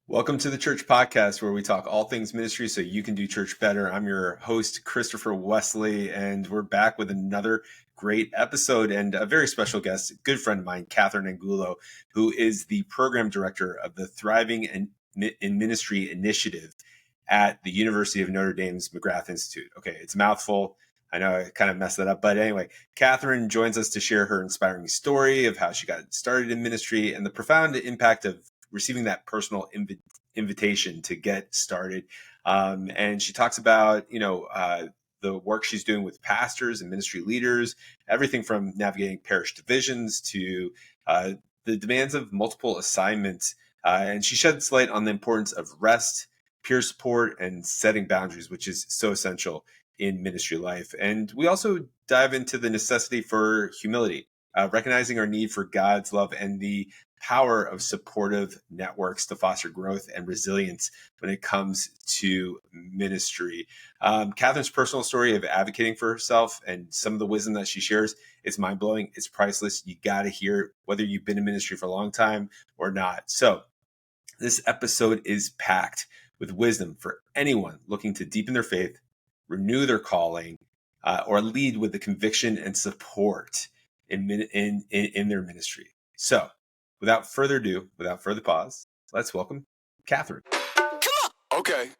Welcome to the Church Podcast, where we talk all things ministry so you can do church better. I'm your host, Christopher Wesley, and we're back with another great episode and a very special guest, a good friend of mine, Katherine Angulo, who is the program director of the Thriving in Ministry Initiative at the University of Notre Dame's McGrath Institute. Okay, it's a mouthful. I know I kind of messed that up, but anyway, Katherine joins us to share her inspiring story of how she got started in ministry and the profound impact of receiving that personal invitation to get started. And she talks about, the work she's doing with pastors and ministry leaders, everything from navigating parish divisions to the demands of multiple assignments. And she sheds light on the importance of rest, peer support, and setting boundaries, which is so essential in ministry life. And we also dive into the necessity for humility, recognizing our need for God's love and the power of supportive networks to foster growth and resilience when it comes to ministry. Katherine's personal story of advocating for herself and some of the wisdom that she shares is mind-blowing. It's priceless. You got to hear it, whether you've been in ministry for a long time or not. So this episode is packed with wisdom for anyone looking to deepen their faith, renew their calling, or lead with the conviction and support in their ministry. So without further ado, without further pause, let's welcome Katherine. Come on. Okay.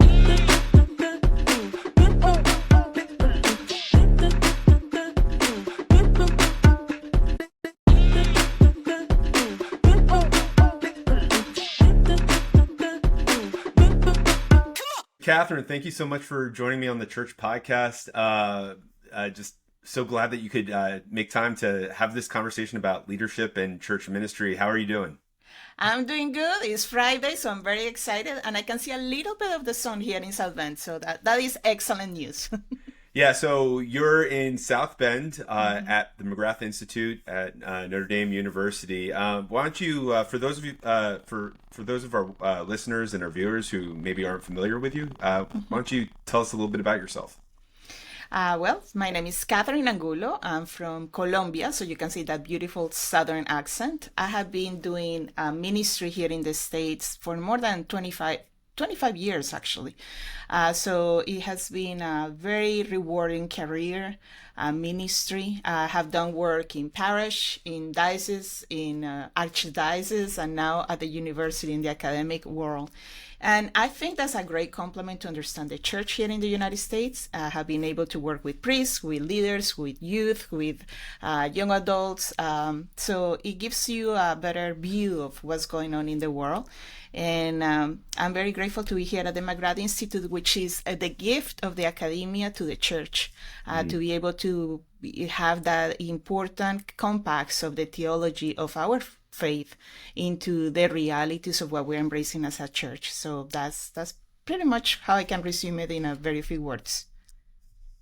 Katherine, thank you so much for joining me on the Church Podcast. Just so glad that you could make time to have this conversation about leadership and church ministry. How are you doing? I'm doing good. It's Friday, so I'm very excited, and I can see a little bit of the sun here in South Bend, so that is excellent news. Yeah, so you're in South Bend at the McGrath Institute at Notre Dame University. Why don't you, for those of you, for those of our listeners and our viewers who maybe aren't familiar with you, why don't you tell us a little bit about yourself? Well, my name is Katherine Angulo. I'm from Colombia, so you can see that beautiful Southern accent. I have been doing ministry here in the States for more than 25 years, actually. So it has been a very rewarding career, ministry. I have done work in parish, in diocese, in archdiocese, and now at the university in the academic world. And I think that's a great complement to understand the church here in the United States. I have been able to work with priests, with leaders, with youth, with young adults. So it gives you a better view of what's going on in the world. And I'm very grateful to be here at the McGrath Institute, which is the gift of the academia to the church, to be able to have that important compacts of the theology of our faith into the realities of what we're embracing as a church. So that's pretty much how I can resume it in a very few words.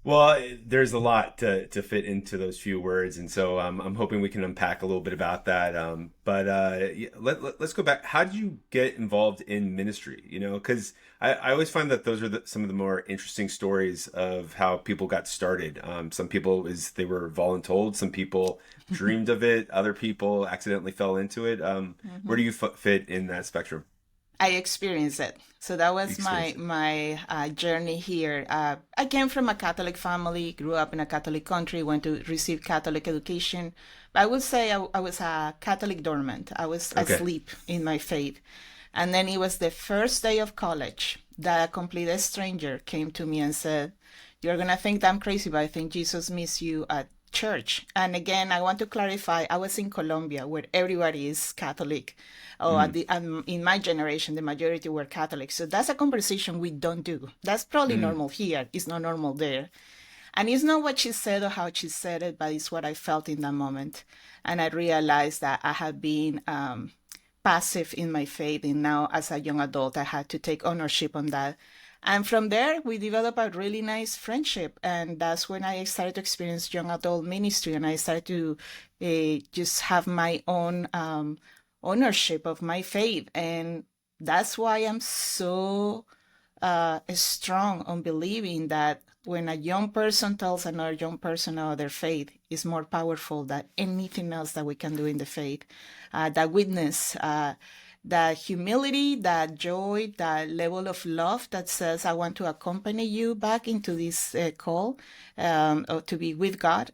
Well, there's a lot to fit into those few words, and so I'm hoping we can unpack a little bit about that. Let's go back. How did you get involved in ministry? Because I always find that those are some of the more interesting stories of how people got started. Some people they were voluntold. Some people dreamed of it. Other people accidentally fell into it. Where do you fit in that spectrum? I experienced it. So that was my journey here. I came from a Catholic family, grew up in a Catholic country, went to receive Catholic education. But I would say I was a Catholic dormant. I was asleep in my faith. And then it was the first day of college that a complete stranger came to me and said, "You're going to think that I'm crazy, but I think Jesus meets you at church." And again, I want to clarify, I was in Colombia where everybody is Catholic. In my generation, the majority were Catholic. So that's a conversation we don't do. That's probably normal here. It's not normal there. And it's not what she said or how she said it, but it's what I felt in that moment. And I realized that I had been passive in my faith. And now as a young adult, I had to take ownership on that. And from there, we developed a really nice friendship. And that's when I started to experience young adult ministry. And I started to just have my own ownership of my faith. And that's why I'm so strong on believing that when a young person tells another young person about their faith, is more powerful than anything else that we can do in the faith. That witness that humility, that joy, that level of love that says, I want to accompany you back into this call or to be with God.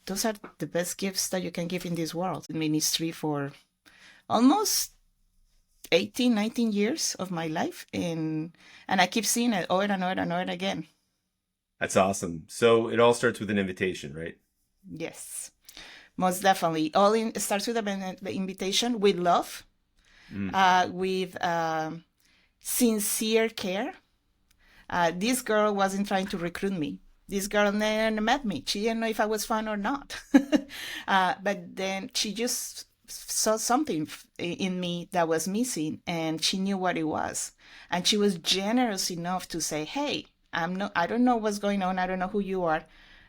Those are the best gifts that you can give in this world. Ministry for almost 18, 19 years of my life. And I keep seeing it over and over and over again. That's awesome. So it all starts with an invitation, right? Yes, most definitely. It starts with the invitation, with love, with sincere care. This girl wasn't trying to recruit me. This girl never met me. She didn't know if I was fun or not. But then she just saw something in me that was missing, and she knew what it was. And she was generous enough to say, hey, I don't know what's going on. I don't know who you are.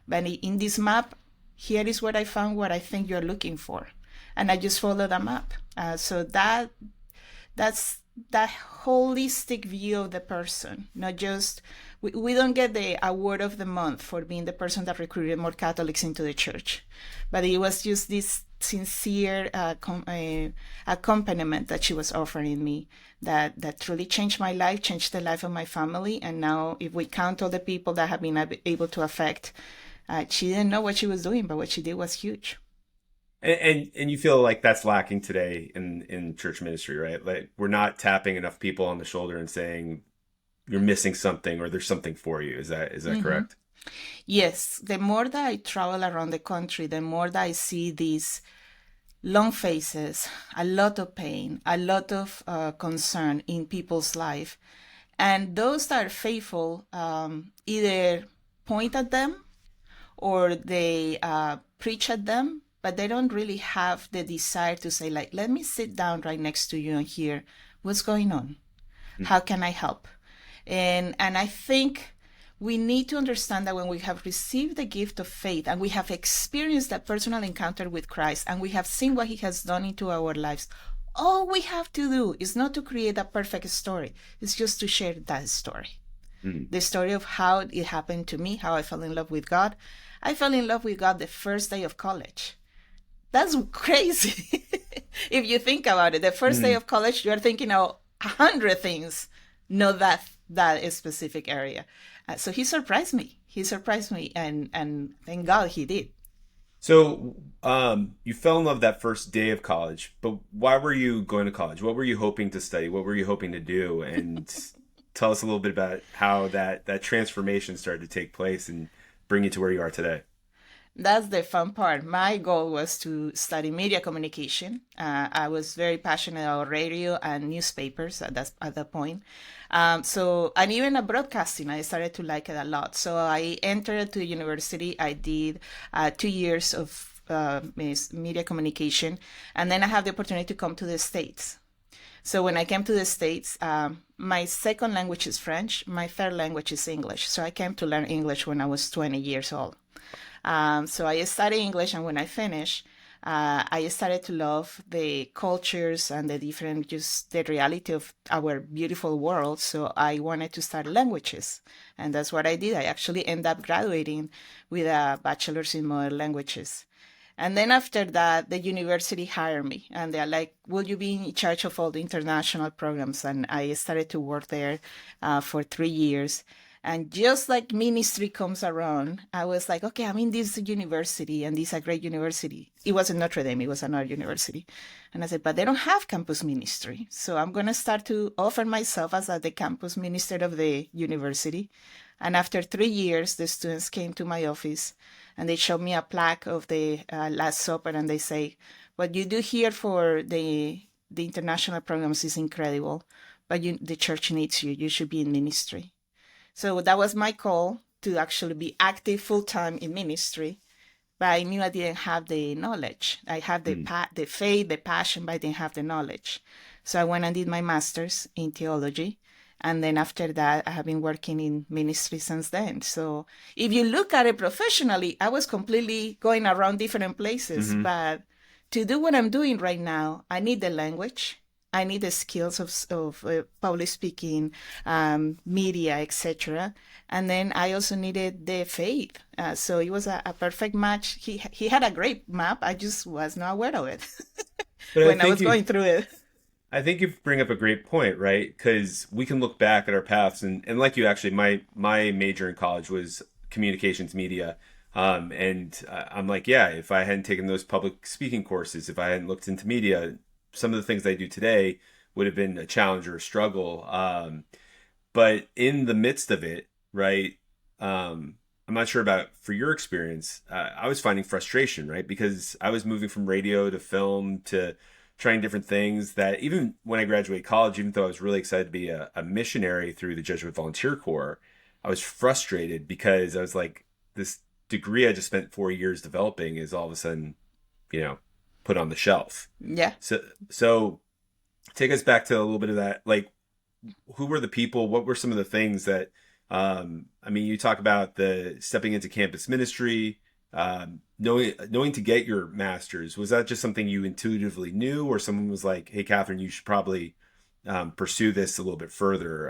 But in this map, here is what I found, what I think you're looking for. And I just followed the map. So that's that holistic view of the person, not just, we don't get the award of the month for being the person that recruited more Catholics into the church, but it was just this sincere accompaniment that she was offering me that truly changed my life, changed the life of my family. And now if we count all the people that have been able to affect, she didn't know what she was doing, but what she did was huge. And you feel like that's lacking today in church ministry, right? Like we're not tapping enough people on the shoulder and saying you're missing something or there's something for you. Is that correct? Yes. The more that I travel around the country, the more that I see these long faces, a lot of pain, a lot of concern in people's life. And those that are faithful either point at them or they preach at them, but they don't really have the desire to say, like, let me sit down right next to you and hear what's going on. How can I help? And I think we need to understand that when we have received the gift of faith and we have experienced that personal encounter with Christ and we have seen what he has done into our lives, all we have to do is not to create a perfect story. It's just to share that story. The story of how it happened to me, how I fell in love with God. I fell in love with God the first day of college. That's crazy. If you think about it, the first day of college, you're thinking of 100 things, not that specific area. So he surprised me. And thank God he did. So you fell in love that first day of college, but why were you going to college? What were you hoping to study? What were you hoping to do? And tell us a little bit about how that transformation started to take place and bring you to where you are today. That's the fun part. My goal was to study media communication. I was very passionate about radio and newspapers at that point. And even broadcasting, I started to like it a lot. So I entered to university. I did 2 years of media communication, and then I had the opportunity to come to the States. So when I came to the States, my second language is French. My third language is English. So I came to learn English when I was 20 years old. So I studied English, and when I finished, I started to love the cultures and the reality of our beautiful world. So I wanted to study languages, and that's what I did. I actually ended up graduating with a bachelor's in modern languages. And then after that, the university hired me, and they're like, will you be in charge of all the international programs? And I started to work there for 3 years. And just like ministry comes around, I was like, okay, I'm in this university, and this is a great university. It wasn't Notre Dame, it was another university. And I said, but they don't have campus ministry. So I'm going to start to offer myself as the campus minister of the university. And after 3 years, the students came to my office, and they showed me a plaque of the Last Supper, and they say, what you do here for the international programs is incredible, but the church needs you. You should be in ministry. So that was my call, to actually be active full-time in ministry. But I knew I didn't have the knowledge. I have the faith, the passion, but I didn't have the knowledge. So I went and did my master's in theology. And then after that, I have been working in ministry since then. So if you look at it professionally, I was completely going around different places. But to do what I'm doing right now, I need the language. I need the skills of public speaking, media, etc. And then I also needed the faith. So it was a perfect match. He had a great map. I just was not aware of it when I was going through it. I think you bring up a great point, right? Because we can look back at our paths, and like you, actually, my major in college was communications media, and I'm like, yeah, if I hadn't taken those public speaking courses, if I hadn't looked into media, some of the things I do today would have been a challenge or a struggle. But in the midst of it, right? I'm not sure about for your experience. I was finding frustration, right? Because I was moving from radio to film to trying different things that even when I graduated college, even though I was really excited to be a missionary through the Jesuit Volunteer Corps, I was frustrated because I was like, this degree I just spent 4 years developing is all of a sudden, you know, put on the shelf. Yeah. So take us back to a little bit of that. Like, who were the people? What were some of the things that, I mean, you talk about the stepping into campus ministry, knowing to get your master's. Was that just something you intuitively knew, or someone was like, "Hey, Catherine, you should probably pursue this a little bit further"?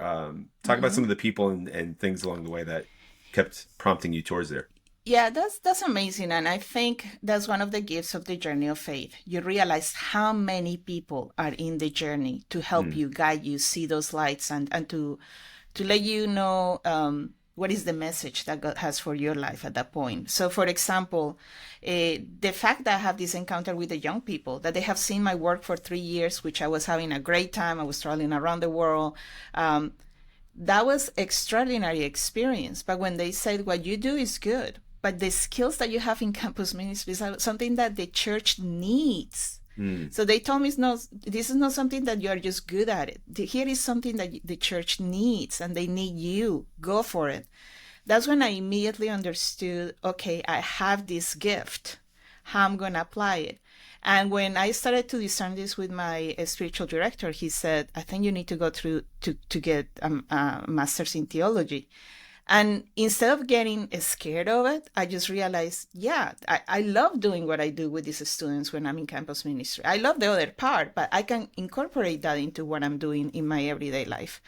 Talk about some of the people and things along the way that kept prompting you towards there. Yeah, that's amazing. And I think that's one of the gifts of the journey of faith. You realize how many people are in the journey to help Mm. you, guide you, see those lights, and to let you know what is the message that God has for your life at that point. So, for example, the fact that I have this encounter with the young people, that they have seen my work for 3 years, which I was having a great time. I was traveling around the world. That was extraordinary experience. But when they said what you do is good, but the skills that you have in campus ministries are something that the church needs. Mm. So they told me, no, this is not something that you are just good at it. Here is something that the church needs, and they need you. Go for it. That's when I immediately understood, okay, I have this gift. How I'm going to apply it. And when I started to discern this with my spiritual director, he said, I think you need to go through to get a master's in theology. And instead of getting scared of it, I just realized, yeah, I love doing what I do with these students when I'm in campus ministry. I love the other part, but I can incorporate that into what I'm doing in my everyday life.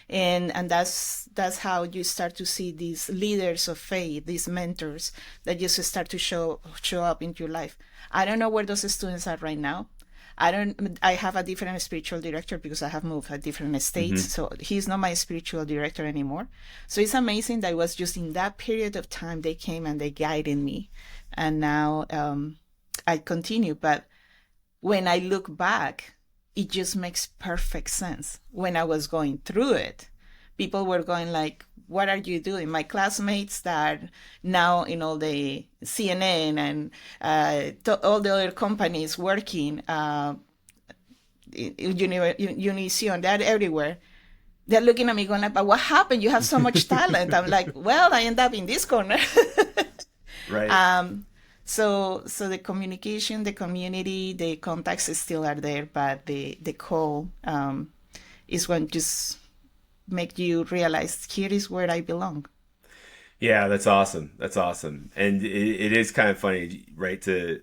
And that's how you start to see these leaders of faith, these mentors that just start to show up into your life. I don't know where those students are right now. I have a different spiritual director because I have moved at different states. So he's not my spiritual director anymore. So it's amazing that it was just in that period of time they came and they guided me. And now I continue. But when I look back, it just makes perfect sense. When I was going through it, people were going like, what are you doing? My classmates that are now in all the CNN and all the other companies working, Univision, they're everywhere. They're looking at me going like, but what happened? You have so much talent. I'm like, well, I end up in this corner. Right. So the communication, the community, the contacts still are there, but the call is when just make you realize here is where I belong. Yeah, that's awesome. That's awesome. And it is kind of funny, right, to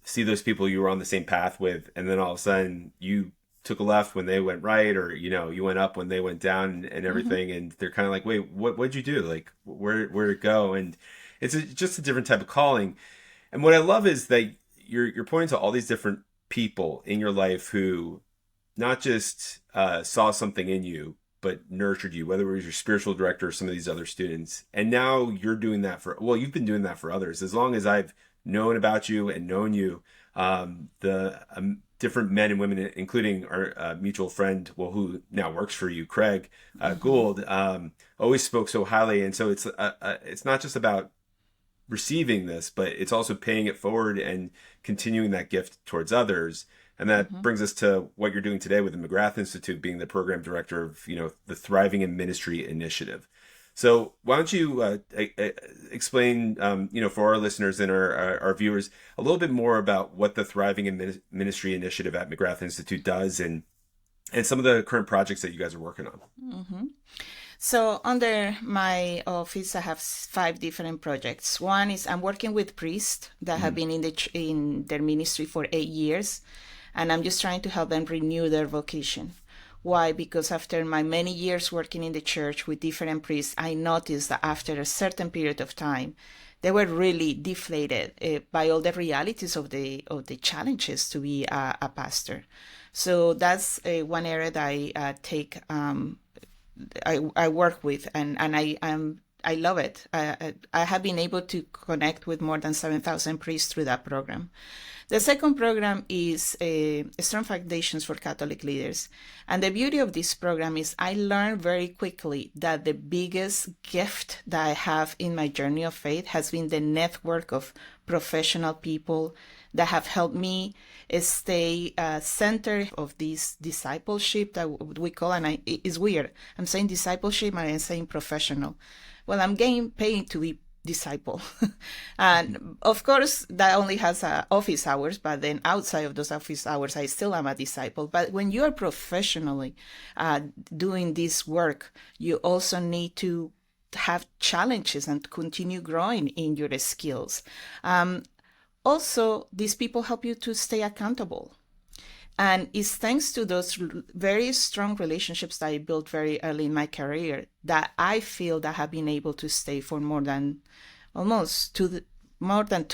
see those people you were on the same path with, and then all of a sudden you took a left when they went right, or you went up when they went down and everything, and they're kind of like, wait, what'd you do? Like, where'd it go? And it's just a different type of calling. And what I love is that you're pointing to all these different people in your life who not just saw something in you, but nurtured you, whether it was your spiritual director or some of these other students. And now you're doing that you've been doing that for others. As long as I've known about you and known you, the different men and women, including our mutual friend, who now works for you, Craig Gould, always spoke so highly. And so it's not just about receiving this, but it's also paying it forward and continuing that gift towards others. And that brings us to what you're doing today with the McGrath Institute, being the program director of, the Thriving in Ministry initiative. So why don't you explain, for our listeners and our viewers, a little bit more about what the Thriving in Ministry initiative at McGrath Institute does, and some of the current projects that you guys are working on. Mm-hmm. So under my office, I have 5 different projects. One is I'm working with priests that have been in their ministry for 8 years, and I'm just trying to help them renew their vocation. Why? Because after my many years working in the church with different priests, I noticed that after a certain period of time, they were really deflated by all the realities of the challenges to be a pastor. So that's one area that I take. I work with, and I love it. I have been able to connect with more than 7,000 priests through that program. The second program is Strong Foundations for Catholic Leaders. And the beauty of this program is I learned very quickly that the biggest gift that I have in my journey of faith has been the network of professional people that have helped me stay center of this discipleship that we call, and it's weird. I'm saying discipleship and I'm saying professional. Well, I'm getting paid to be disciple. And of course, that only has office hours, but then outside of those office hours, I still am a disciple. But when you are professionally doing this work, you also need to have challenges and continue growing in your skills. Also, these people help you to stay accountable. And it's thanks to those very strong relationships that I built very early in my career that I feel that I have been able to stay for more than 2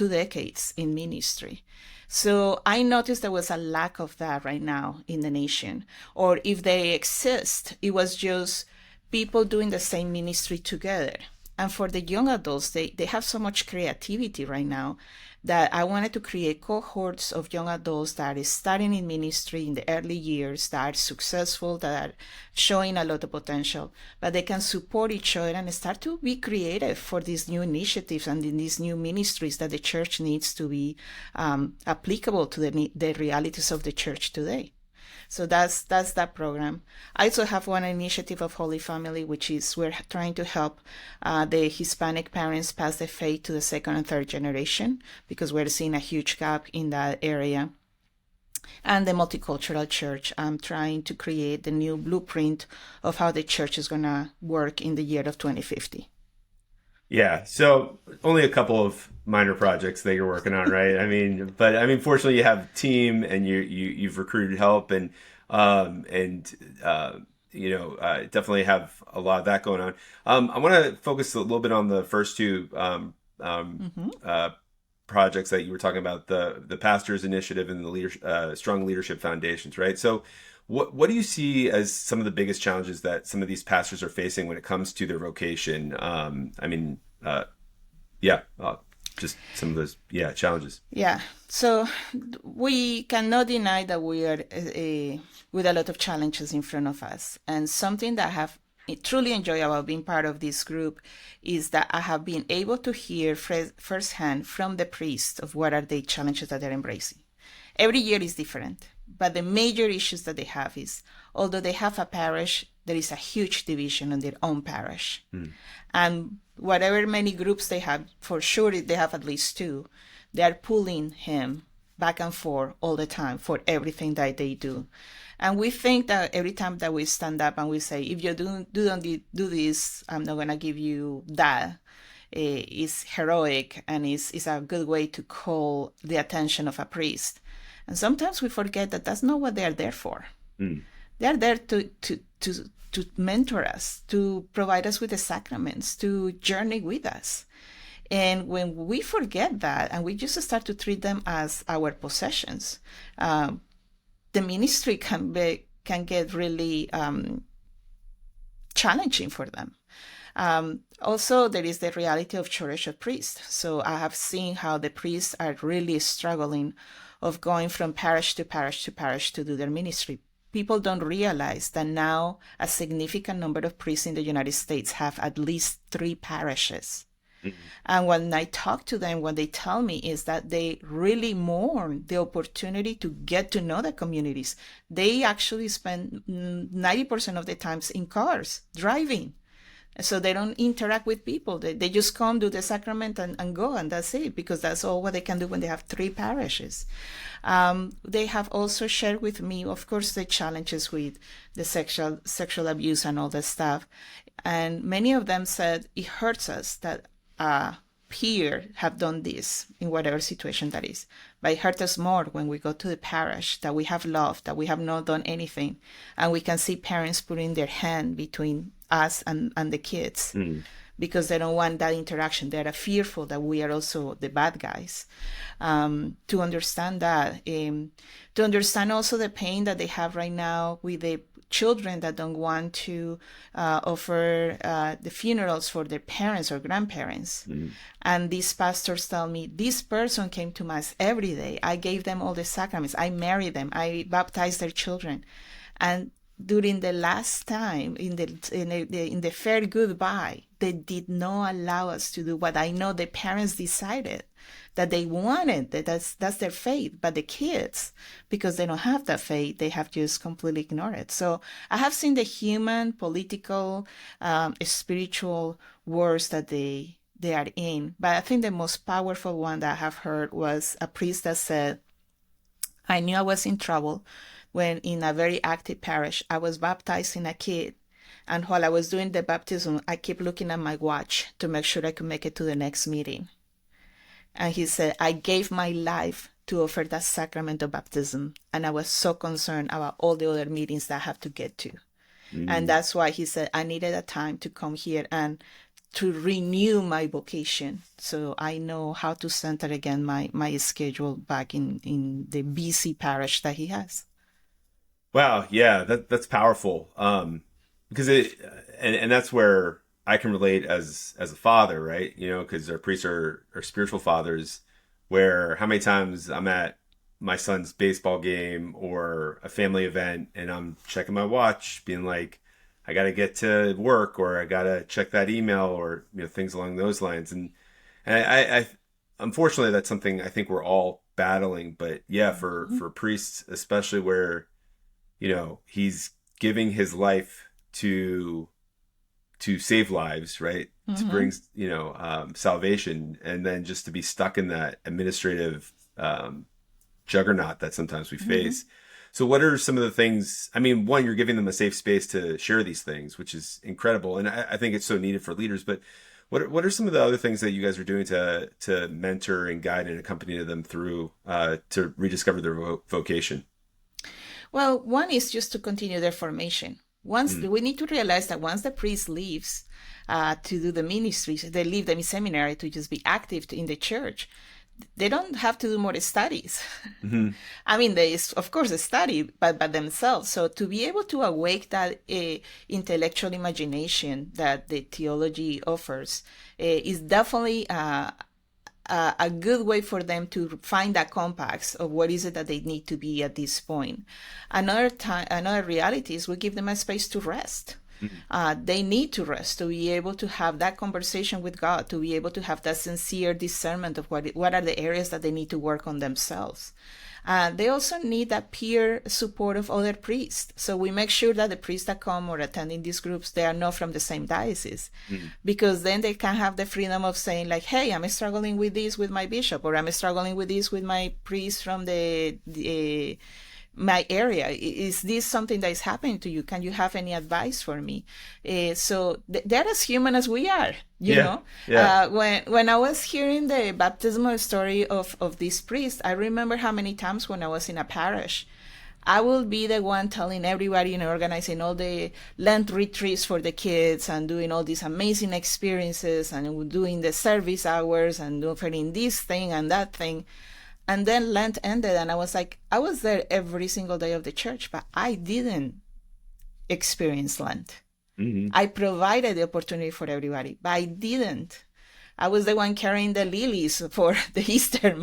decades in ministry. So I noticed there was a lack of that right now in the nation. Or if they exist, it was just people doing the same ministry together. And for the young adults, they have so much creativity right now that I wanted to create cohorts of young adults that are starting in ministry in the early years, that are successful, that are showing a lot of potential, but they can support each other and start to be creative for these new initiatives and in these new ministries that the church needs to be applicable to the realities of the church today. So that's that program. I also have one initiative of Holy Family, which is we're trying to help the Hispanic parents pass the faith to the second and third generation, because we're seeing a huge gap in that area. And the multicultural church. I'm trying to create the new blueprint of how the church is going to work in the year of 2050. Yeah, so only a couple of minor projects that you're working on, right? Fortunately, you have a team and you've recruited help and definitely have a lot of that going on. I want to focus a little bit on the first two projects that you were talking about, the Pastors Initiative and the Strong Leadership Foundations, right? So what do you see as some of the biggest challenges that some of these pastors are facing when it comes to their vocation? Just some of those challenges. Yeah, so we cannot deny that we are with a lot of challenges in front of us. And something that I have truly enjoyed about being part of this group is that I have been able to hear firsthand from the priests of what are the challenges that they're embracing. Every year is different, but the major issues that they have is, although they have a parish, there is a huge division in their own parish. And whatever many groups they have, for sure they have at least two, they are pulling him back and forth all the time for everything that they do. And we think that every time that we stand up and we say, if you don't do this, I'm not going to give you that, is heroic and is a good way to call the attention of a priest. And sometimes we forget that that's not what they are there for. They are there to mentor us, to provide us with the sacraments, to journey with us. And when we forget that and we just start to treat them as our possessions, the ministry can get really challenging for them. Also, there is the reality of shortage of priests. So I have seen how the priests are really struggling of going from parish to parish to parish to do their ministry. People don't realize that now a significant number of priests in the United States have at least 3 parishes. And when I talk to them, what they tell me is that they really mourn the opportunity to get to know the communities. They actually spend 90% of the times in cars, driving. So they don't interact with people. They just come, do the sacrament and go, and that's it, because that's all what they can do when they have 3 parishes. They have also shared with me, of course, the challenges with the sexual abuse and all that stuff. And many of them said it hurts us that peer have done this in whatever situation that is. But it hurts us more when we go to the parish that we have loved, that we have not done anything, and we can see parents putting their hand between us and the kids. because they don't want that interaction. They're fearful that we are also the bad guys. To understand that, to understand also the pain that they have right now with the children that don't want to offer the funerals for their parents or grandparents. And these pastors tell me, this person came to Mass every day. I gave them all the sacraments. I married them. I baptized their children. And during the last time, in the fair goodbye, they did not allow us to do what I know the parents decided that they wanted. That's their faith. But the kids, because they don't have that faith, they have just completely ignored it. So I have seen the human, political, spiritual wars that they are in. But I think the most powerful one that I have heard was a priest that said, I knew I was in trouble when in a very active parish, I was baptizing a kid. And while I was doing the baptism, I kept looking at my watch to make sure I could make it to the next meeting. And he said, I gave my life to offer that sacrament of baptism. And I was so concerned about all the other meetings that I have to get to. And that's why he said, I needed a time to come here and to renew my vocation. So I know how to center again my schedule back in the busy parish that he has. Wow. Yeah, that's powerful. Because and that's where I can relate as a father, right? You know, because our priests are spiritual fathers, where how many times I'm at my son's baseball game or a family event and I'm checking my watch being like, I got to get to work, or I got to check that email, or, you know, things along those lines. And I unfortunately, that's something I think we're all battling, but yeah, for priests, especially where, you know, he's giving his life to save lives, right? To bring, you know, salvation, and then just to be stuck in that administrative juggernaut that sometimes we face. So what are some of the things, I mean, one, you're giving them a safe space to share these things, which is incredible. And I think it's so needed for leaders, but what are some of the other things that you guys are doing to mentor and guide and accompany them through to rediscover their vocation? Well, one is just to continue their formation. We need to realize that once the priest leaves to do the ministries, they leave the seminary to just be active in the church. They don't have to do more studies. I mean, they, of course, study, but by themselves. So to be able to awake that intellectual imagination that the theology offers is definitely a good way for them to find that compass of what is it that they need to be at this point. Another reality is we give them a space to rest. They need to rest to be able to have that conversation with God, to be able to have that sincere discernment of what are the areas that they need to work on themselves. They also need that peer support of other priests. So we make sure that the priests that come or attending these groups, they are not from the same diocese, because then they can have the freedom of saying like, hey, I'm struggling with this with my bishop, or I'm struggling with this with my priest from my area. Is this something that is happening to you? Can you have any advice for me? So they're as human as we are, you know? Yeah. When I was hearing the baptismal story of this priest, I remember how many times when I was in a parish, I will be the one telling everybody and organizing all the Lent retreats for the kids and doing all these amazing experiences and doing the service hours and offering this thing and that thing. And then Lent ended and I was like, I was there every single day of the church, but I didn't experience Lent. I provided the opportunity for everybody, but I didn't. I was the one carrying the lilies for the Easter,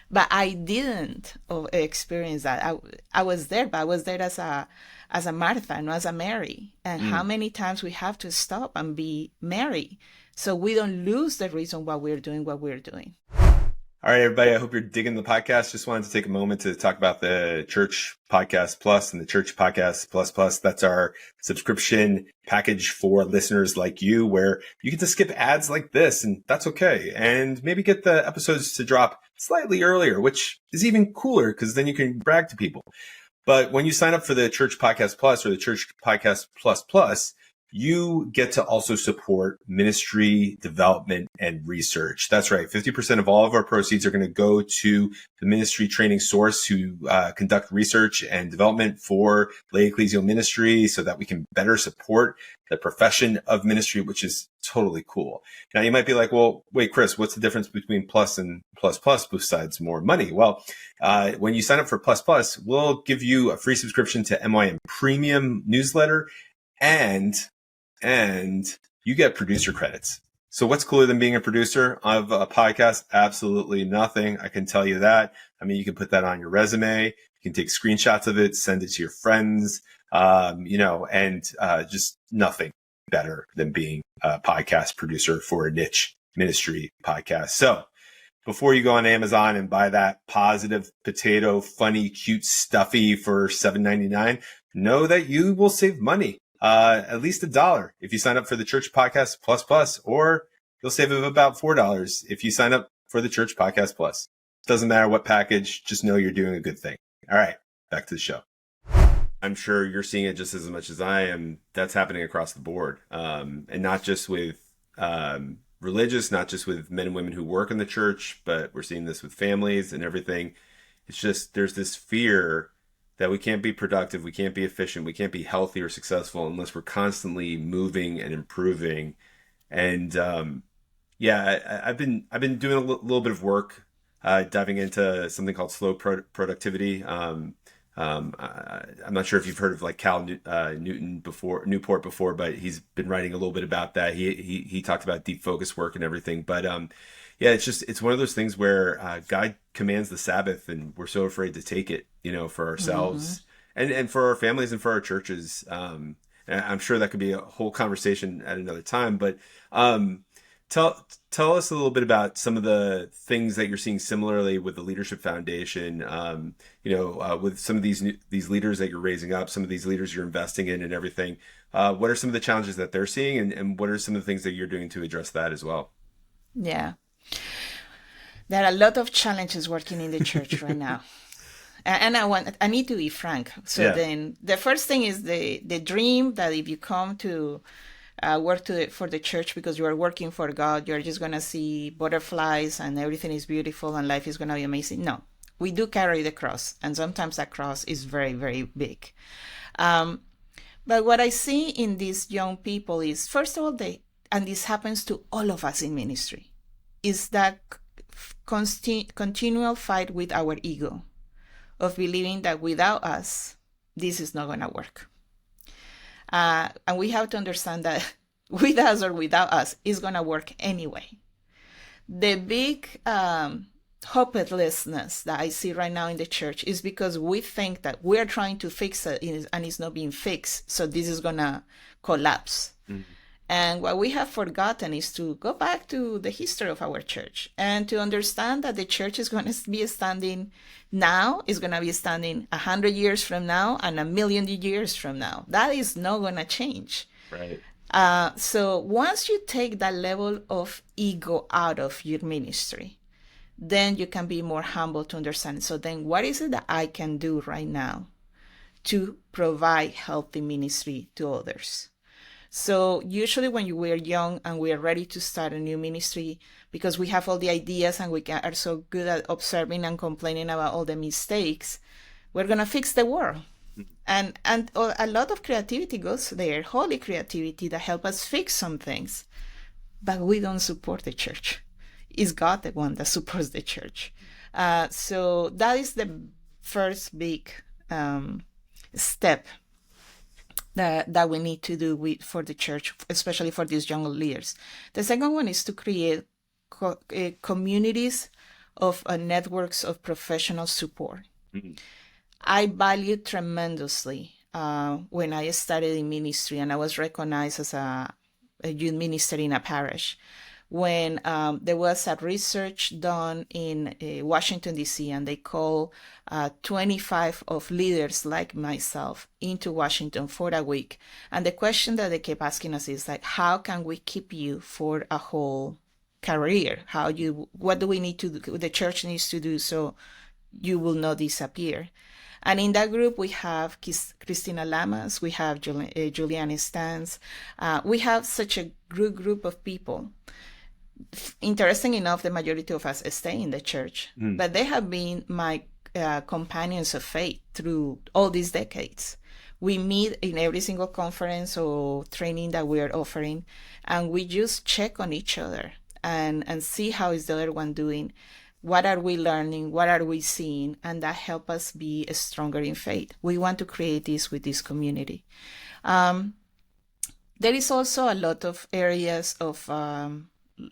but I didn't experience that. I was there, but I was there as a Martha, not as a Mary. And how many times we have to stop and be Mary so we don't lose the reason why we're doing what we're doing. All right, everybody, I hope you're digging the podcast. Just wanted to take a moment to talk about the Church Podcast Plus and the Church Podcast Plus Plus. That's our subscription package for listeners like you, where you get to skip ads like this, and that's okay. And maybe get the episodes to drop slightly earlier, which is even cooler because then you can brag to people. But when you sign up for the Church Podcast Plus or the Church Podcast Plus Plus, you get to also support ministry development and research. That's right. 50% of all of our proceeds are going to go to the ministry training source who conduct research and development for lay ecclesial ministry so that we can better support the profession of ministry, which is totally cool. Now you might be like, well, wait, Chris, what's the difference between plus and plus plus besides more money? Well, when you sign up for plus plus, we'll give you a free subscription to MYM Premium newsletter and you get producer credits. So what's cooler than being a producer of a podcast? Absolutely nothing. I can tell you that. I mean, you can put that on your resume. You can take screenshots of it, send it to your friends, just nothing better than being a podcast producer for a niche ministry podcast. So before you go on Amazon and buy that positive potato, funny, cute, stuffy for $7.99, know that you will save money. At least $1 if you sign up for the Church Podcast Plus, or you'll save about $4 if you sign up for the Church Podcast Plus. Doesn't matter what package, just know you're doing a good thing. All right, back to the show. I'm sure you're seeing it just as much as I am. That's happening across the board. And not just with religious, not just with men and women who work in the church, but we're seeing this with families and everything. It's just, there's this fear that we can't be productive, we can't be efficient, we can't be healthy or successful unless we're constantly moving and improving. And I've been doing a little bit of work diving into something called slow productivity. I'm not sure if you've heard of like Cal Newport before, but he's been writing a little bit about that. He talked about deep focus work and everything, but it's one of those things where God commands the Sabbath, and we're so afraid to take it, for ourselves and for our families and for our churches. And I'm sure that could be a whole conversation at another time. But tell us a little bit about some of the things that you're seeing similarly with the Leadership Foundation. With some of these leaders that you're raising up, some of these leaders you're investing in, and everything. What are some of the challenges that they're seeing, and what are some of the things that you're doing to address that as well? Yeah. There are a lot of challenges working in the church right now. And I need to be frank. So then the first thing is the dream that if you come to work for the church because you are working for God, you're just going to see butterflies and everything is beautiful and life is going to be amazing. No, we do carry the cross. And sometimes that cross is very, very big. But what I see in these young people is, first of all, and this happens to all of us in ministry, is that continual fight with our ego of believing that without us, this is not going to work. And we have to understand that with us or without us, it's going to work anyway. The big hopelessness that I see right now in the church is because we think that we're trying to fix it and it's not being fixed. So this is going to collapse. Mm-hmm. And what we have forgotten is to go back to the history of our church and to understand that the church is going to be standing now, is going to be standing 100 years from now and 1,000,000 years from now. That is not going to change. Right. So once you take that level of ego out of your ministry, then you can be more humble to understand. So then what is it that I can do right now to provide healthy ministry to others? So usually when we're young and we're ready to start a new ministry, because we have all the ideas and we are so good at observing and complaining about all the mistakes, we're going to fix the world. And a lot of creativity goes there, holy creativity that help us fix some things. But we don't support the church. It's God the one that supports the church. So that is the first big step that we need to do for the church, especially for these young leaders. The second one is to create communities of networks of professional support. Mm-hmm. I valued tremendously when I started in ministry and I was recognized as a youth minister in a parish. When there was a research done in Washington, D.C., and they called 25 of leaders like myself into Washington for a week. And the question that they kept asking us is like, how can we keep you for a whole career? What do we need to do? The church needs to do so you will not disappear. And in that group, we have Christina Lamas, we have Juliana Stans. We have such a group of people. Interesting enough, the majority of us stay in the church, but they have been my companions of faith through all these decades. We meet in every single conference or training that we are offering, and we just check on each other and see how is the other one doing. What are we learning? What are we seeing? And that helps us be stronger in faith. We want to create this with this community. There is also a lot of areas of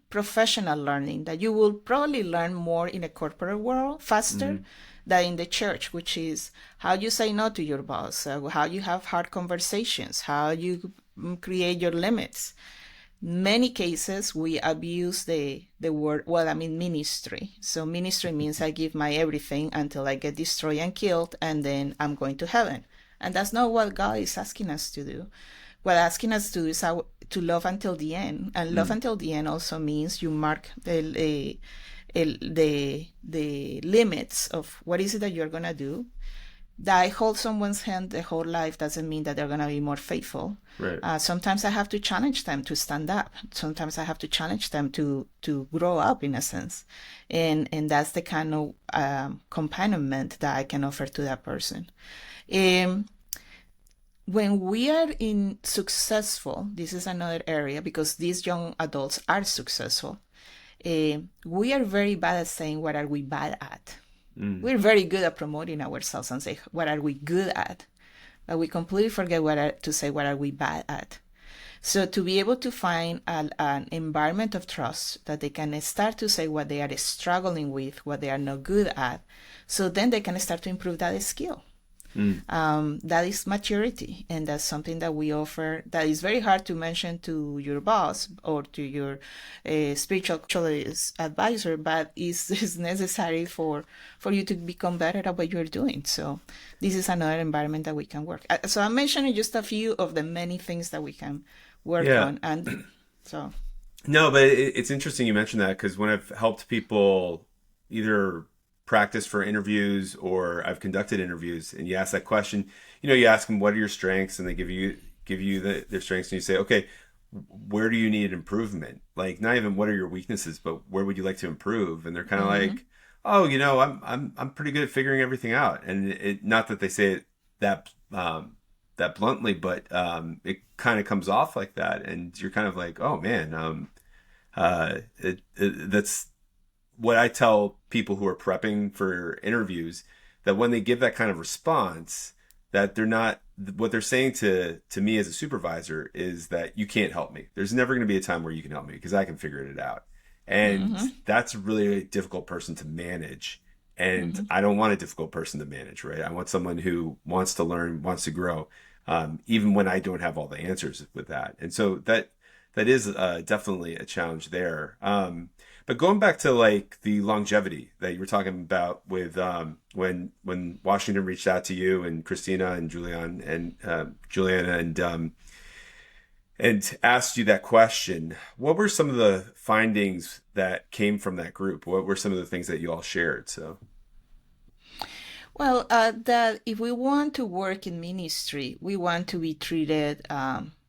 professional learning that you will probably learn more in a corporate world faster than in the church, which is how you say no to your boss, how you have hard conversations, how you create your limits. Many cases we abuse the word, ministry. So ministry means I give my everything until I get destroyed and killed, and then I'm going to heaven. And that's not what God is asking us to do. What asking us to do is to love until the end. And love until the end also means you mark the limits of what is it that you're going to do. That I hold someone's hand the whole life doesn't mean that they're going to be more faithful. Right. Sometimes I have to challenge them to stand up. Sometimes I have to challenge them to grow up, in a sense. And that's the kind of companionment that I can offer to that person. When we are successful, this is another area, because these young adults are successful. We are very bad at saying, what are we bad at? We're very good at promoting ourselves and say, what are we good at? But we completely forget to say, what are we bad at? So to be able to find an environment of trust that they can start to say what they are struggling with, what they are not good at, so then they can start to improve that skill. That is maturity, and that's something that we offer that is very hard to mention to your boss or to your spiritual advisor, but is necessary for you to become better at what you're doing. So this is another environment that we can work. So I'm mentioning just a few of the many things that we can work on. And so no, but it's interesting you mentioned that, because when I've helped people either practice for interviews or I've conducted interviews, and you ask that question, you ask them, what are your strengths? And they give you their strengths, and you say, okay, where do you need improvement? Like, not even what are your weaknesses, but where would you like to improve? And they're kind of like, oh, I'm pretty good at figuring everything out. And it, not that they say it that bluntly, but it kind of comes off like that, and you're kind of like, oh man, that's what I tell people who are prepping for interviews, that when they give that kind of response, that they're not, what they're saying to me as a supervisor is that you can't help me. There's never going to be a time where you can help me because I can figure it out. And that's really a difficult person to manage. And I don't want a difficult person to manage, right? I want someone who wants to learn, wants to grow, even when I don't have all the answers with that. And so that is definitely a challenge there. But going back to like the longevity that you were talking about with when Washington reached out to you and Christina and Juliana and asked you that question, what were some of the findings that came from that group? What were some of the things that you all shared? So, well, that if we want to work in ministry, we want to be treated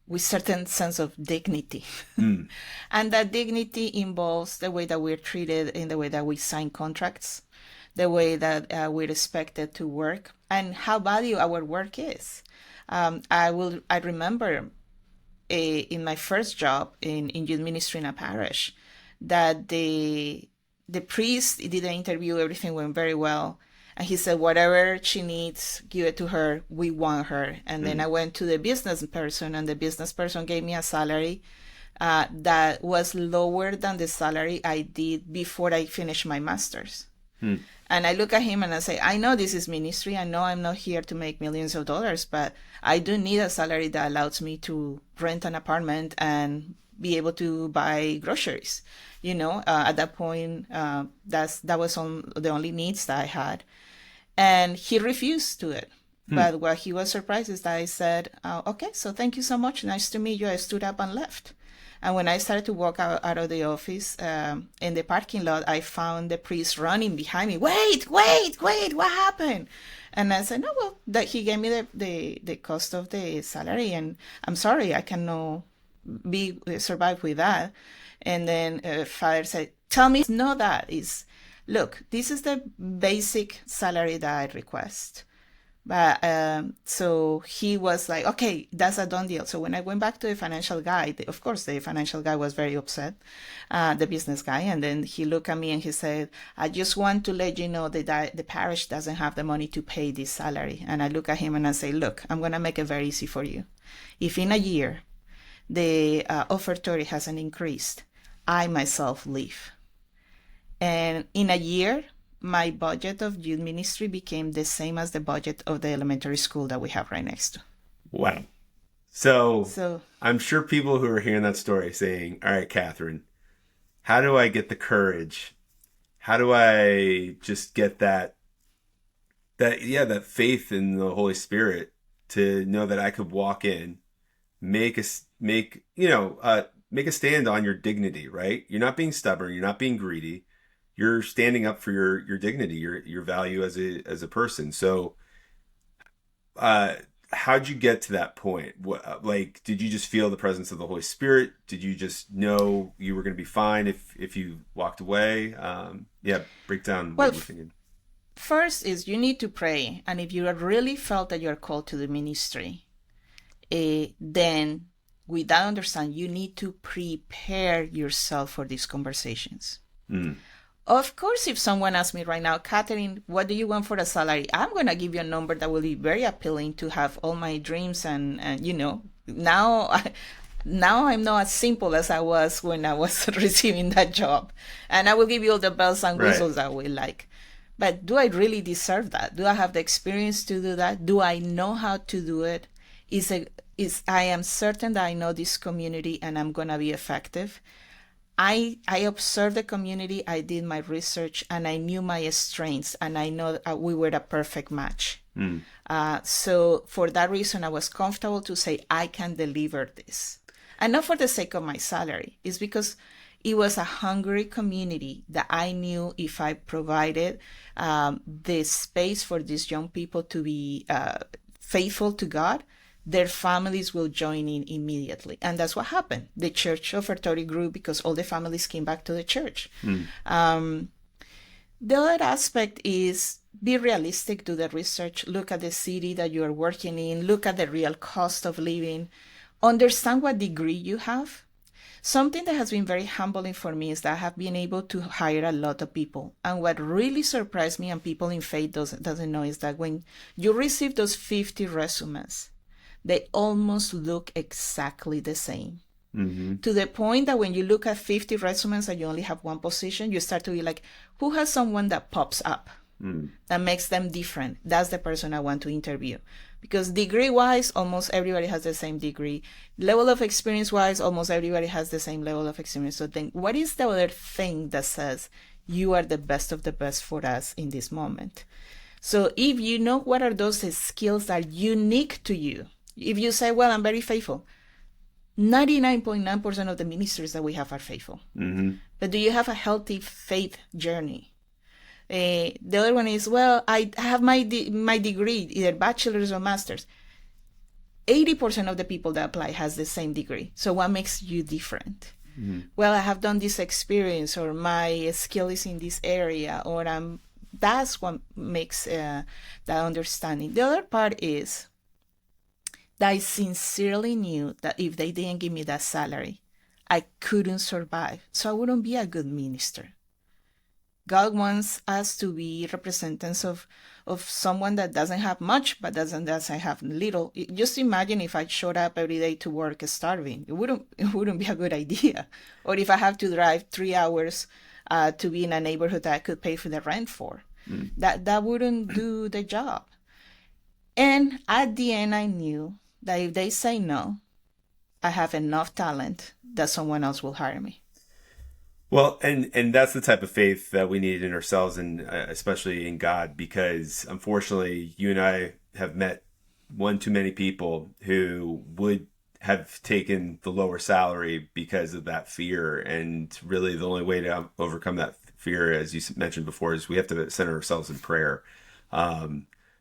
with certain sense of dignity. And that dignity involves the way that we're treated in the way that we sign contracts, the way that we're expected to work, and how valuable our work is. I remember in my first job in youth ministry in a parish that the priest did an interview, everything went very well. And he said, whatever she needs, give it to her. We want her. And then I went to the business person, and the business person gave me a salary that was lower than the salary I did before I finished my master's. And I look at him and I say, I know this is ministry. I know I'm not here to make millions of dollars, but I do need a salary that allows me to rent an apartment and be able to buy groceries. At that point, that was the only needs that I had. And he refused to it. But what he was surprised is that I said, okay, so thank you so much. Nice to meet you. I stood up and left. And when I started to walk out of the office in the parking lot, I found the priest running behind me. Wait, wait, wait, what happened? And I said, no, well, that he gave me the cost of the salary, and I'm sorry, I cannot survive with that. And then father said, tell me, no, that is, look, this is the basic salary that I request. But so he was like, okay, that's a done deal. So when I went back to the financial guy, of course, the financial guy was very upset, the business guy. And then he looked at me and he said, I just want to let you know that the parish doesn't have the money to pay this salary. And I look at him and I say, look, I'm going to make it very easy for you. If in a year the offertory hasn't increased, I myself leave. And in a year, my budget of youth ministry became the same as the budget of the elementary school that we have right next to. Wow. So I'm sure people who are hearing that story saying, all right, Katherine, how do I get the courage? How do I just get that faith in the Holy Spirit to know that I could walk in, make a stand on your dignity, right? You're not being stubborn. You're not being greedy. You're standing up for your dignity, your value as a person. So, how'd you get to that point? Did you just feel the presence of the Holy Spirit? Did you just know you were going to be fine if you walked away? Break down what you're thinking. First is you need to pray, and if you really felt that you're called to the ministry, then with that understand, you need to prepare yourself for these conversations. Mm. Of course, if someone asks me right now, Katherine, what do you want for a salary? I'm going to give you a number that will be very appealing to have all my dreams. And now I'm not as simple as I was when I was receiving that job. And I will give you all the bells and whistles that we like. But do I really deserve that? Do I have the experience to do that? Do I know how to do it? I am certain that I know this community and I'm going to be effective. I observed the community, I did my research, and I knew my strengths, and I know we were a perfect match. Mm. So for that reason, I was comfortable to say, I can deliver this. And not for the sake of my salary. It's because it was a hungry community that I knew if I provided the space for these young people to be faithful to God, their families will join in immediately. And that's what happened. The church offertory grew because all the families came back to the church. Mm. The other aspect is be realistic, do the research, look at the city that you are working in, look at the real cost of living, understand what degree you have. Something that has been very humbling for me is that I have been able to hire a lot of people. And what really surprised me, and people in faith doesn't know, is that when you receive those 50 resumes, they almost look exactly the same. Mm-hmm. To the point that when you look at 50 resumes and you only have one position, you start to be like, who has someone that pops up that makes them different? That's the person I want to interview. Because degree-wise, almost everybody has the same degree. Level of experience-wise, almost everybody has the same level of experience. So then what is the other thing that says you are the best of the best for us in this moment? So if you know what are those skills that are unique to you, if you say, well, I'm very faithful, 99.9% of the ministers that we have are faithful. Mm-hmm. But do you have a healthy faith journey? The other one is, well, I have my degree, either bachelor's or master's. 80% of the people that apply has the same degree. So what makes you different? Mm-hmm. Well, I have done this experience, or my skill is in this area, or that's what makes that understanding. The other part is that I sincerely knew that if they didn't give me that salary, I couldn't survive. So I wouldn't be a good minister. God wants us to be representatives of someone that doesn't have much, but doesn't have little. Just imagine if I showed up every day to work starving. It wouldn't be a good idea. Or if I have to drive 3 hours to be in a neighborhood that I could pay for the rent for. Mm. That wouldn't do the job. And at the end, I knew that if they say no, I have enough talent that someone else will hire me. Well, and that's the type of faith that we need in ourselves, and especially in God, because unfortunately, you and I have met one too many people who would have taken the lower salary because of that fear. And really the only way to overcome that fear, as you mentioned before, is we have to center ourselves in prayer.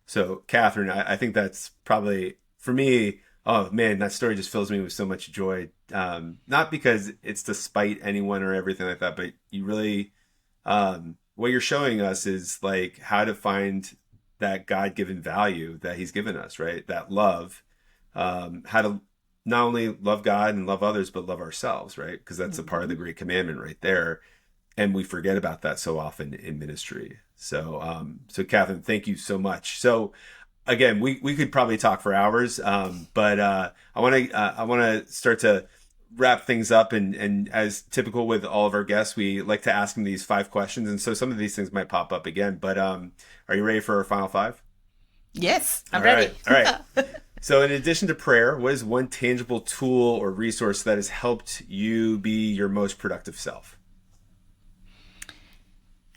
So Katherine, I think that's probably, for me, oh man, that story just fills me with so much joy. Not because it's to spite anyone or everything like that, but you really, what you're showing us is like how to find that God-given value that he's given us, right? That love, how to not only love God and love others, but love ourselves, right? Because that's a part of the great commandment right there. And we forget about that so often in ministry. So, so Katherine, thank you so much. So again, we could probably talk for hours, but I want to start to wrap things up. And as typical with all of our guests, we like to ask them these 5 questions. And so some of these things might pop up again. But are you ready for our final 5? Yes, I'm ready. All right. So in addition to prayer, what is one tangible tool or resource that has helped you be your most productive self?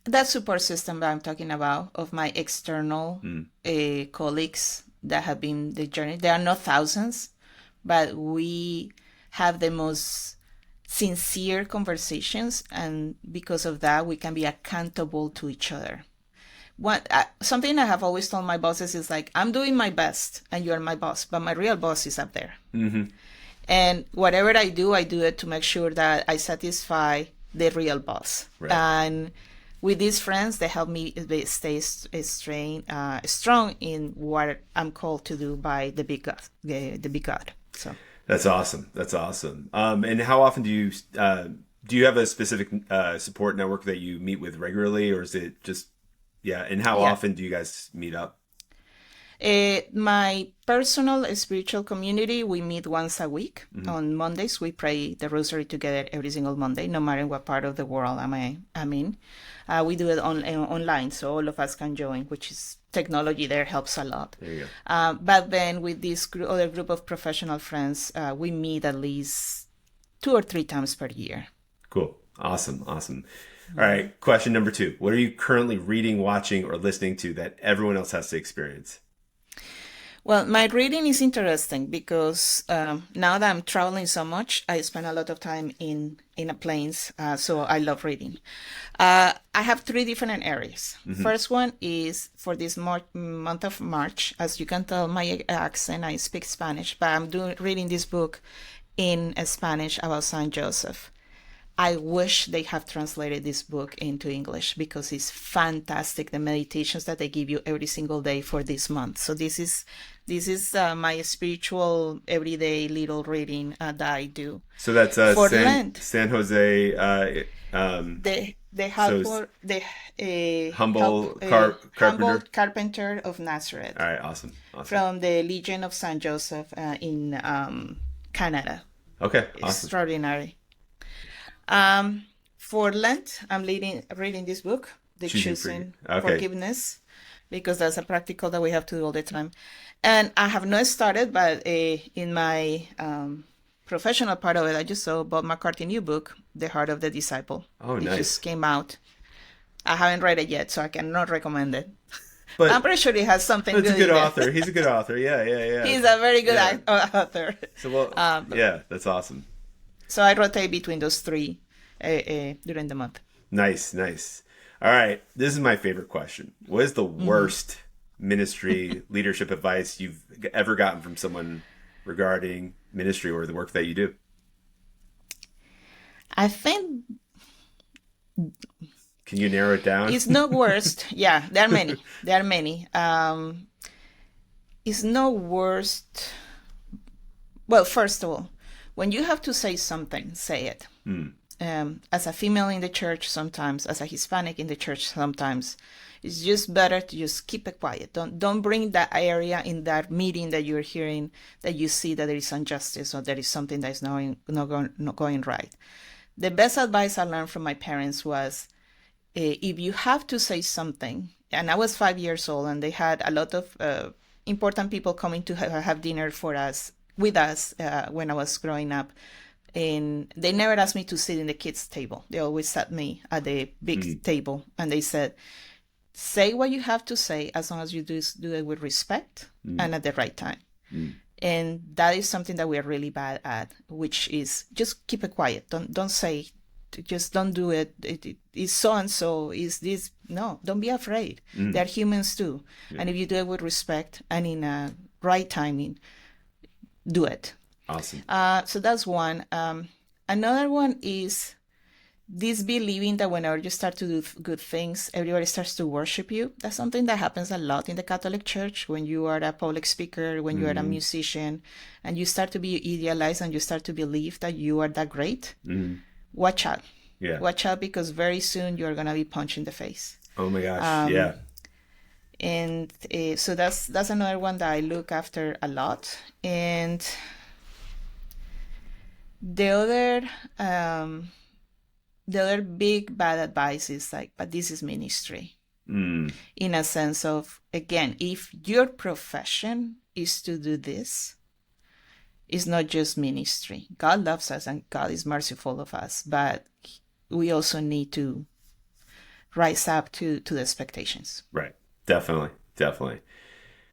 That support system that I'm talking about of my external colleagues that have been the journey. There are not thousands, but we have the most sincere conversations, and because of that, we can be accountable to each other. Something I have always told my bosses is like, I'm doing my best and you're my boss, but my real boss is up there. Mm-hmm. And whatever I do it to make sure that I satisfy the real boss. Right. And with these friends, they help me stay strong in what I'm called to do by the big God. So that's awesome. That's awesome. And how often do you have a specific support network that you meet with regularly, or is it just and how often do you guys meet up? My personal spiritual community, we meet once a week. Mm-hmm. On Mondays. We pray the rosary together every single Monday, no matter what part of the world I'm in. We do it online, so all of us can join, which is technology there helps a lot. There you go. But then with this other group of professional friends, we meet at least 2 or 3 times per year. Cool. Awesome. All right. Question number 2. What are you currently reading, watching, or listening to that everyone else has to experience? Well, my reading is interesting because now that I'm traveling so much, I spend a lot of time in planes, so I love reading. I have 3 different areas. Mm-hmm. First one is for this month of March. As you can tell my accent, I speak Spanish, but I'm reading this book in Spanish about Saint Joseph. I wish they have translated this book into English because it's fantastic. The meditations that they give you every single day for this month. So this is my spiritual everyday little reading that I do. So that's for Lent. San Jose. Humble carpenter of Nazareth. All right, awesome. From the Legion of Saint Joseph in Canada. Okay, awesome. Extraordinary. For Lent, I'm reading this book, The Choosing Forgiveness, because that's a practical that we have to do all the time. And I have not started, but in my professional part of it, I just saw Bob McCarthy's new book, The Heart of the Disciple. Oh, nice. It just came out. I haven't read it yet, so I cannot recommend it. But I'm pretty sure he has something good. He's a good author. He's a good author. Yeah. He's a very good author. So, that's awesome. So I rotate between those 3 during the month. Nice. All right. This is my favorite question. What is the worst ministry leadership advice you've ever gotten from someone regarding ministry or the work that you do? I think... Can you narrow it down? It's not worst. Yeah, there are many. It's not worst. Well, first of all, when you have to say something, say it. As a female in the church sometimes, as a Hispanic in the church sometimes, it's just better to just keep it quiet. Don't bring that area in that meeting that you're hearing that you see that there is injustice or there is something that is not going right. The best advice I learned from my parents was, if you have to say something, and I was 5 years old and they had a lot of important people coming to have dinner with us when I was growing up. And they never asked me to sit in the kids' table. They always sat me at the big table. And they said, say what you have to say as long as you do it with respect and at the right time. And that is something that we are really bad at, which is just keep it quiet. Don't say, just don't do it. It's so and so. Is this? No, don't be afraid. They're humans too. Yeah. And if you do it with respect and in a right timing, do it. Awesome. So that's one. Another one is this believing that whenever you start to do good things, everybody starts to worship you. That's something that happens a lot in the Catholic Church when you are a public speaker, when you are a musician, and you start to be idealized and you start to believe that you are that great. Watch out. Yeah. Watch out, because very soon you're going to be punched in the face. Oh my gosh. Yeah. And so that's another one that I look after a lot. And the other big bad advice is like, but this is ministry. In a sense of, again, if your profession is to do this, it's not just ministry. God loves us and God is merciful of us, but we also need to rise up to the expectations. Right. Definitely.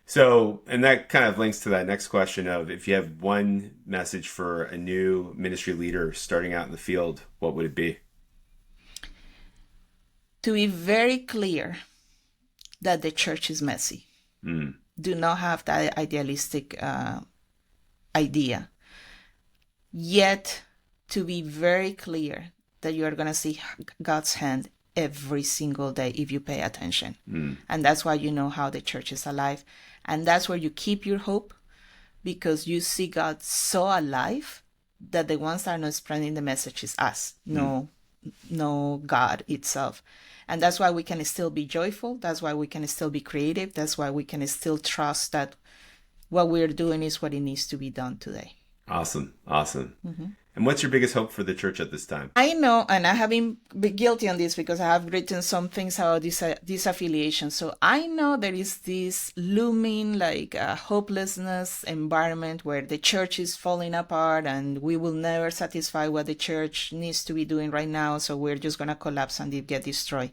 So, and that kind of links to that next question of, if you have one message for a new ministry leader starting out in the field, what would it be? To be very clear that the church is messy. Do not have that idealistic idea. Yet, to be very clear that you are going to see God's hand every single day if you pay attention. And that's why you know how the church is alive. And that's where you keep your hope, because you see God so alive that the ones that are not spreading the message is us, no God itself. And that's why we can still be joyful. That's why we can still be creative. That's why we can still trust that what we're doing is what it needs to be done today. Awesome. And what's your biggest hope for the church at this time? I know, and I have been guilty on this because I have written some things about this affiliation. So I know there is this looming hopelessness environment where the church is falling apart and we will never satisfy what the church needs to be doing right now. So we're just going to collapse and get destroyed.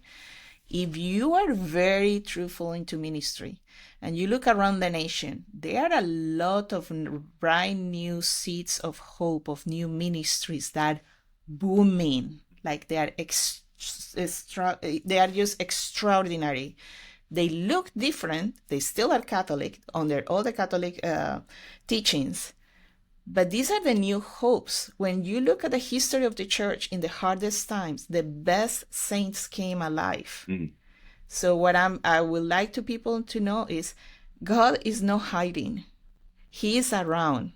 If you are very truthful into ministry and you look around the nation, there are a lot of brand new seeds of hope, of new ministries that booming. Like they are they are just extraordinary. They look different. They still are Catholic under all the Catholic teachings. But these are the new hopes. When you look at the history of the church in the hardest times, the best saints came alive. So what I would like to people to know is God is not hiding. He is around.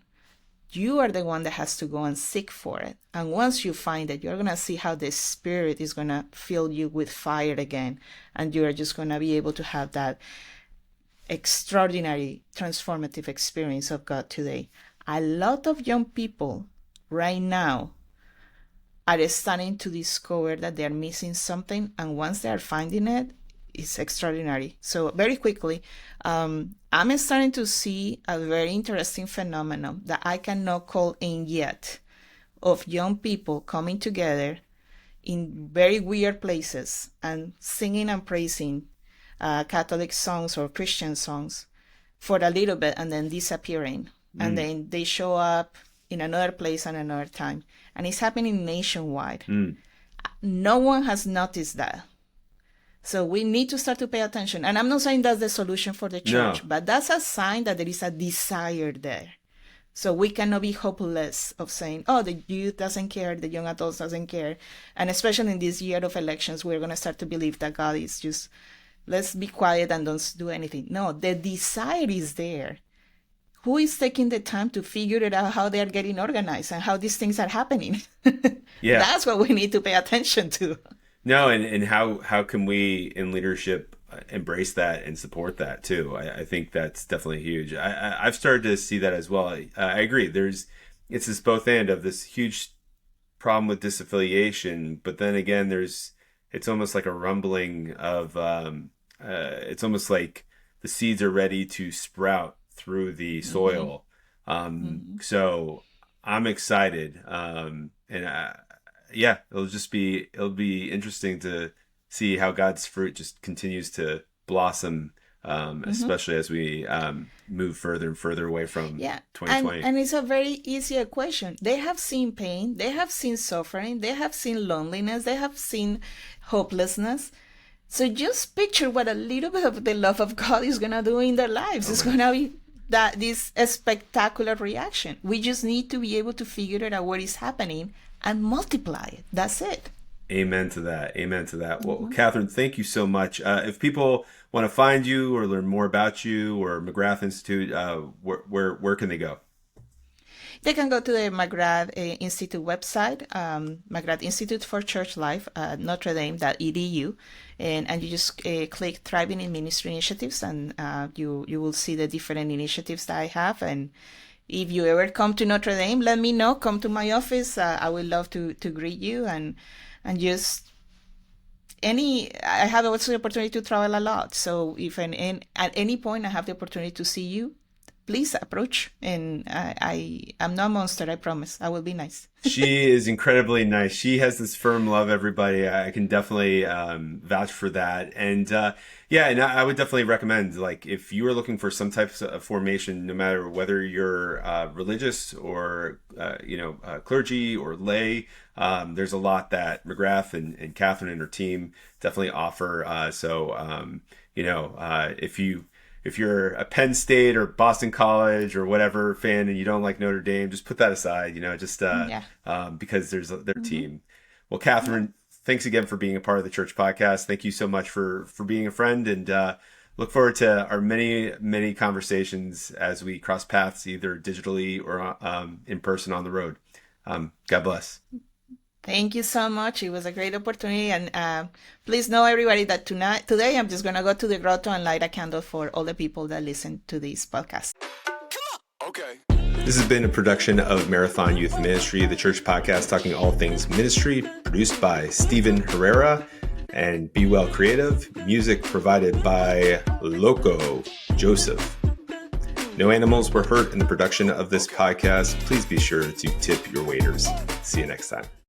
You are the one that has to go and seek for it. And once you find it, you're going to see how the Spirit is going to fill you with fire again. And you're just going to be able to have that extraordinary transformative experience of God today. A lot of young people right now are starting to discover that they're missing something. And once they're finding it, it's extraordinary. So very quickly, I'm starting to see a very interesting phenomenon that I cannot call in yet, of young people coming together in very weird places and singing and praising Catholic songs or Christian songs for a little bit and then disappearing. And then they show up in another place at another time. And it's happening nationwide. No one has noticed that. So we need to start to pay attention. And I'm not saying that's the solution for the church, but that's a sign that there is a desire there. So we cannot be hopeless of saying, oh, the youth doesn't care, the young adults doesn't care. And especially in this year of elections, we're going to start to believe that God is just, let's be quiet and don't do anything. No, the desire is there. Who is taking the time to figure it out, how they are getting organized and how these things are happening? Yeah. That's what we need to pay attention to. No, and how can we in leadership embrace that and support that too? I think that's definitely huge. I've started to see that as well. I agree. It's this both end of this huge problem with disaffiliation, but then again, it's almost like a rumbling of, it's almost like the seeds are ready to sprout through the soil. So I'm excited. Yeah, it'll be interesting to see how God's fruit just continues to blossom especially as we move further and further away from 2020. And it's a very easy equation. They have seen pain, they have seen suffering, they have seen loneliness, they have seen hopelessness. So just picture what a little bit of the love of God is going to do in their lives. It's going to be this spectacular reaction. We just need to be able to figure out what is happening and multiply it. That's it. Amen to that. Amen to that. Well, Katherine, thank you so much. If people want to find you or learn more about you or McGrath Institute, where can they go? They can go to the McGrath Institute website, McGrath Institute for Church Life, NotreDame.edu, and you just click Thriving in Ministry Initiatives, and you will see the different initiatives that I have. And if you ever come to Notre Dame, let me know. Come to my office. I would love to greet you and just I have also the opportunity to travel a lot. So if at any point I have the opportunity to see you, please approach. And I'm not a monster, I promise. I will be nice. She is incredibly nice. She has this firm love, everybody. I can definitely vouch for that. And and I would definitely recommend, like, if you are looking for some type of formation, no matter whether you're religious or, clergy or lay, there's a lot that McGrath and Katherine and her team definitely offer. If you're a Penn State or Boston College or whatever fan and you don't like Notre Dame, just put that aside, because there's their team. Well, Katherine, thanks again for being a part of the Church Podcast. Thank you so much for being a friend, and look forward to our many, many conversations as we cross paths, either digitally or in person on the road. God bless. Thank you so much. It was a great opportunity. And please know, everybody, that today I'm just going to go to the grotto and light a candle for all the people that listen to this podcast. Okay. This has been a production of Marathon Youth Ministry, the Church Podcast, talking all things ministry, produced by Stephen Herrera and Be Well Creative. Music provided by Loco Joseph. No animals were hurt in the production of this podcast. Please be sure to tip your waiters. See you next time.